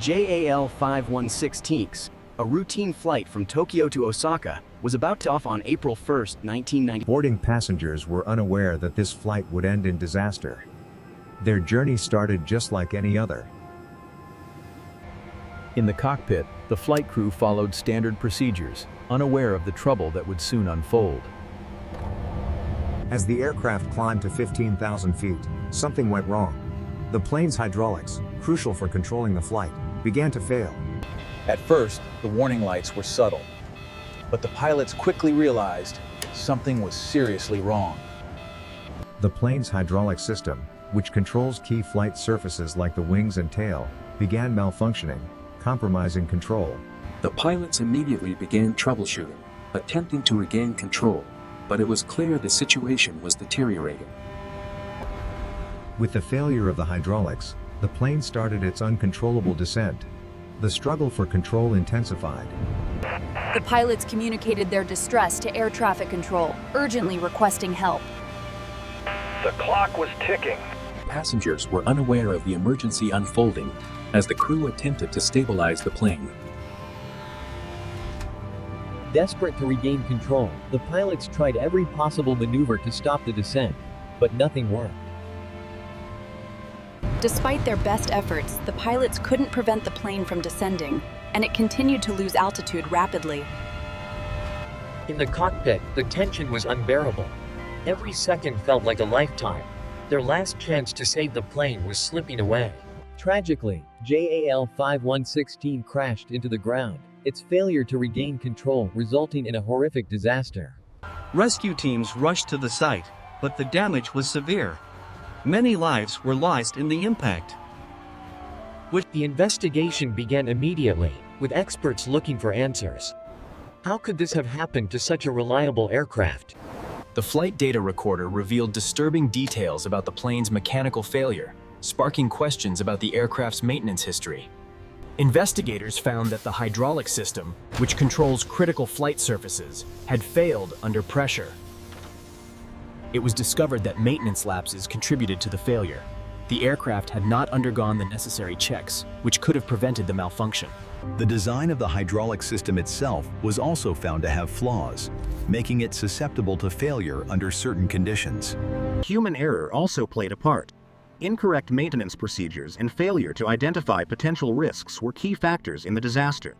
JAL516, a routine flight from Tokyo to Osaka, was about to off on April 1, 1990. Boarding passengers were unaware that this flight would end in disaster. Their journey started just like any other. In the cockpit, the flight crew followed standard procedures, unaware of the trouble that would soon unfold. As the aircraft climbed to 15,000 feet, something went wrong. The plane's hydraulics, crucial for controlling the flight, began to fail. At first, the warning lights were subtle, but the pilots quickly realized something was seriously wrong. The plane's hydraulic system, which controls key flight surfaces like the wings and tail, began malfunctioning, compromising control. The pilots immediately began troubleshooting, attempting to regain control, but it was clear the situation was deteriorating. With the failure of the hydraulics, the plane started its uncontrollable descent. The struggle for control intensified. The pilots communicated their distress to air traffic control, urgently requesting help. The clock was ticking. Passengers were unaware of the emergency unfolding as the crew attempted to stabilize the plane. Desperate to regain control, the pilots tried every possible maneuver to stop the descent, but nothing worked. Despite their best efforts, the pilots couldn't prevent the plane from descending, and it continued to lose altitude rapidly. In the cockpit, the tension was unbearable. Every second felt like a lifetime. Their last chance to save the plane was slipping away. Tragically, JAL516 crashed into the ground, its failure to regain control resulting in a horrific disaster. Rescue teams rushed to the site, but the damage was severe. Many lives were lost in the impact. The investigation began immediately, with experts looking for answers. How could this have happened to such a reliable aircraft? The flight data recorder revealed disturbing details about the plane's mechanical failure, sparking questions about the aircraft's maintenance history. Investigators found that the hydraulic system, which controls critical flight surfaces, had failed under pressure. It was discovered that maintenance lapses contributed to the failure. The aircraft had not undergone the necessary checks, which could have prevented the malfunction. The design of the hydraulic system itself was also found to have flaws, making it susceptible to failure under certain conditions. Human error also played a part. Incorrect maintenance procedures and failure to identify potential risks were key factors in the disaster.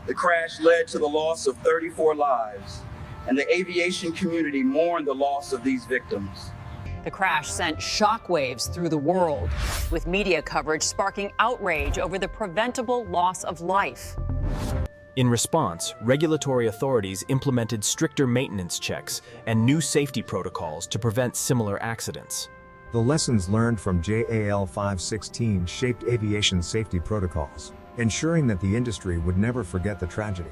The crash led to the loss of 34 lives, and the aviation community mourned the loss of these victims. The crash sent shockwaves through the world, with media coverage sparking outrage over the preventable loss of life. In response, regulatory authorities implemented stricter maintenance checks and new safety protocols to prevent similar accidents. The lessons learned from JAL516 shaped aviation safety protocols, ensuring that the industry would never forget the tragedy.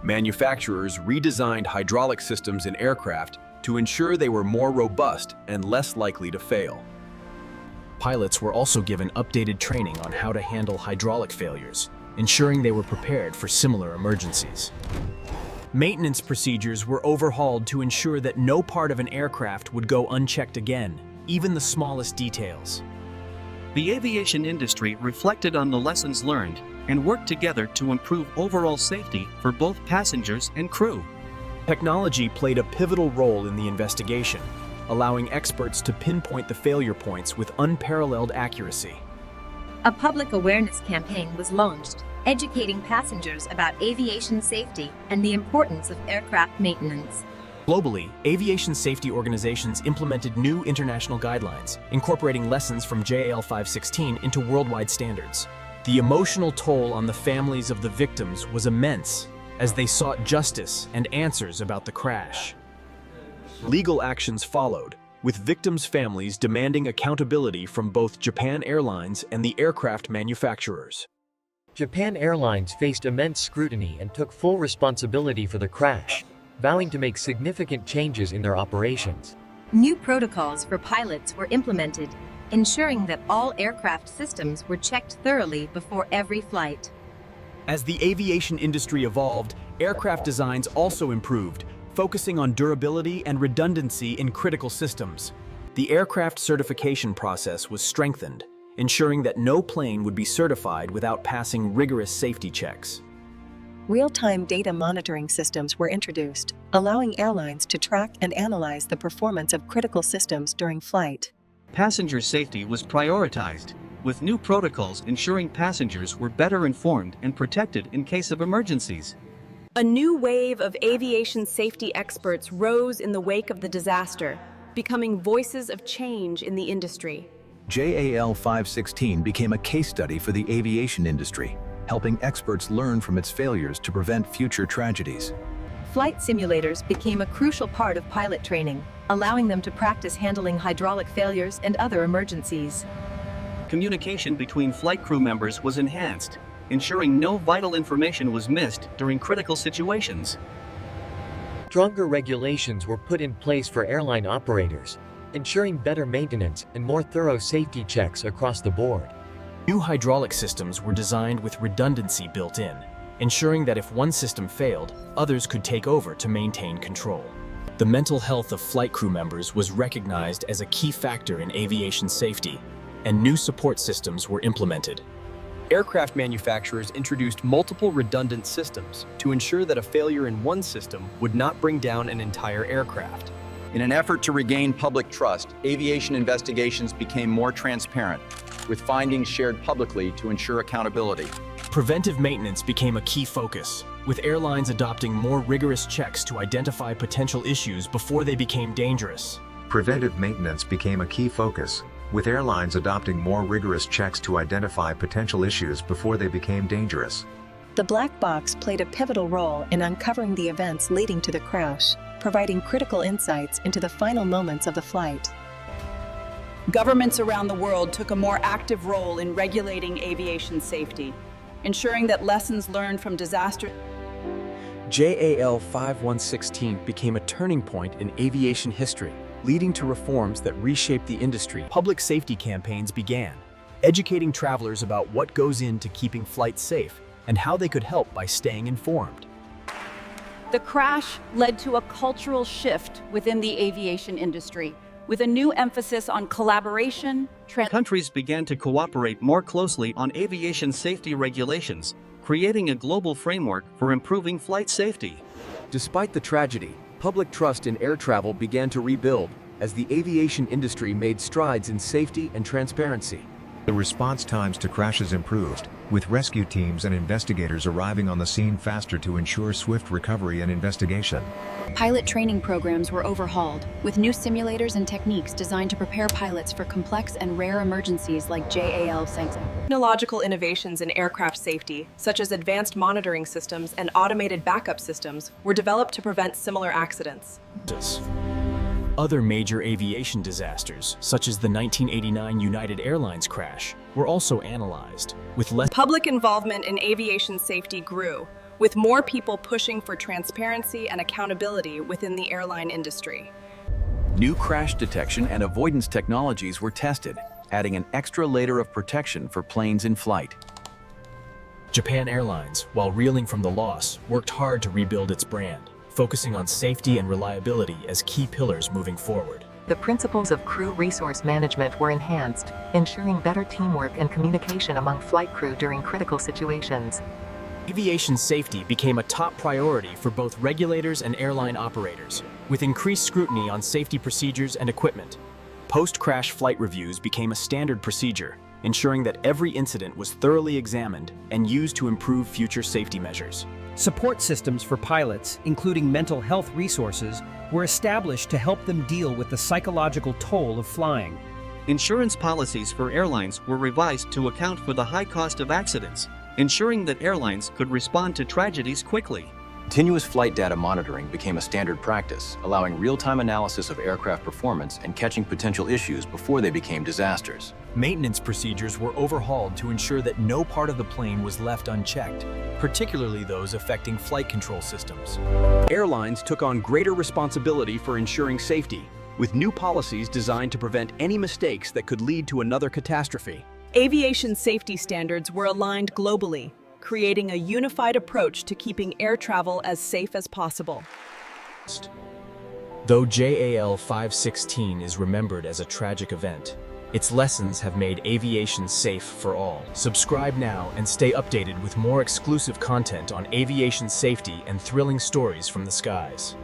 Manufacturers redesigned hydraulic systems in aircraft to ensure they were more robust and less likely to fail. Pilots were also given updated training on how to handle hydraulic failures, ensuring they were prepared for similar emergencies. Maintenance procedures were overhauled to ensure that no part of an aircraft would go unchecked again, even the smallest details. The aviation industry reflected on the lessons learned and worked together to improve overall safety for both passengers and crew. Technology played a pivotal role in the investigation, allowing experts to pinpoint the failure points with unparalleled accuracy. A public awareness campaign was launched, educating passengers about aviation safety and the importance of aircraft maintenance. Globally, aviation safety organizations implemented new international guidelines, incorporating lessons from JAL516 into worldwide standards. The emotional toll on the families of the victims was immense as they sought justice and answers about the crash. Legal actions followed, with victims' families demanding accountability from both Japan Airlines and the aircraft manufacturers. Japan Airlines faced immense scrutiny and took full responsibility for the crash, vowing to make significant changes in their operations. New protocols for pilots were implemented, ensuring that all aircraft systems were checked thoroughly before every flight. As the aviation industry evolved, aircraft designs also improved, focusing on durability and redundancy in critical systems. The aircraft certification process was strengthened, ensuring that no plane would be certified without passing rigorous safety checks. Real-time data monitoring systems were introduced, allowing airlines to track and analyze the performance of critical systems during flight. Passenger safety was prioritized, with new protocols ensuring passengers were better informed and protected in case of emergencies. A new wave of aviation safety experts rose in the wake of the disaster, becoming voices of change in the industry. JAL516 became a case study for the aviation industry, helping experts learn from its failures to prevent future tragedies. Flight simulators became a crucial part of pilot training, allowing them to practice handling hydraulic failures and other emergencies. Communication between flight crew members was enhanced, ensuring no vital information was missed during critical situations. Stronger regulations were put in place for airline operators, ensuring better maintenance and more thorough safety checks across the board. New hydraulic systems were designed with redundancy built in, ensuring that if one system failed, others could take over to maintain control. The mental health of flight crew members was recognized as a key factor in aviation safety, and new support systems were implemented. Aircraft manufacturers introduced multiple redundant systems to ensure that a failure in one system would not bring down an entire aircraft. In an effort to regain public trust, aviation investigations became more transparent, with findings shared publicly to ensure accountability. Preventive maintenance became a key focus, with airlines adopting more rigorous checks to identify potential issues before they became dangerous. Preventive maintenance became a key focus, with airlines adopting more rigorous checks to identify potential issues before they became dangerous. The black box played a pivotal role in uncovering the events leading to the crash, providing critical insights into the final moments of the flight. Governments around the world took a more active role in regulating aviation safety, ensuring that lessons learned from disaster. JAL516 became a turning point in aviation history, leading to reforms that reshaped the industry. Public safety campaigns began, educating travelers about what goes into keeping flights safe and how they could help by staying informed. The crash led to a cultural shift within the aviation industry, with a new emphasis on collaboration. Countries began to cooperate more closely on aviation safety regulations, creating a global framework for improving flight safety. Despite the tragedy, public trust in air travel began to rebuild as the aviation industry made strides in safety and transparency. The response times to crashes improved, with rescue teams and investigators arriving on the scene faster to ensure swift recovery and investigation. Pilot training programs were overhauled, with new simulators and techniques designed to prepare pilots for complex and rare emergencies like JAL516. Technological innovations in aircraft safety, such as advanced monitoring systems and automated backup systems, were developed to prevent similar accidents. Other major aviation disasters, such as the 1989 United Airlines crash, were also analyzed, with less public involvement in aviation safety grew, with more people pushing for transparency and accountability within the airline industry. New crash detection and avoidance technologies were tested, adding an extra layer of protection for planes in flight. Japan Airlines, while reeling from the loss, worked hard to rebuild its brand, focusing on safety and reliability as key pillars moving forward. The principles of crew resource management were enhanced, ensuring better teamwork and communication among flight crew during critical situations. Aviation safety became a top priority for both regulators and airline operators, with increased scrutiny on safety procedures and equipment. Post-crash flight reviews became a standard procedure, ensuring that every incident was thoroughly examined and used to improve future safety measures. Support systems for pilots, including mental health resources, were established to help them deal with the psychological toll of flying. Insurance policies for airlines were revised to account for the high cost of accidents, ensuring that airlines could respond to tragedies quickly. Continuous flight data monitoring became a standard practice, allowing real-time analysis of aircraft performance and catching potential issues before they became disasters. Maintenance procedures were overhauled to ensure that no part of the plane was left unchecked, particularly those affecting flight control systems. Airlines took on greater responsibility for ensuring safety, with new policies designed to prevent any mistakes that could lead to another catastrophe. Aviation safety standards were aligned globally, creating a unified approach to keeping air travel as safe as possible. Though JAL516 is remembered as a tragic event, Its lessons have made aviation safe for all. Subscribe now and stay updated with more exclusive content on aviation safety and thrilling stories from the skies.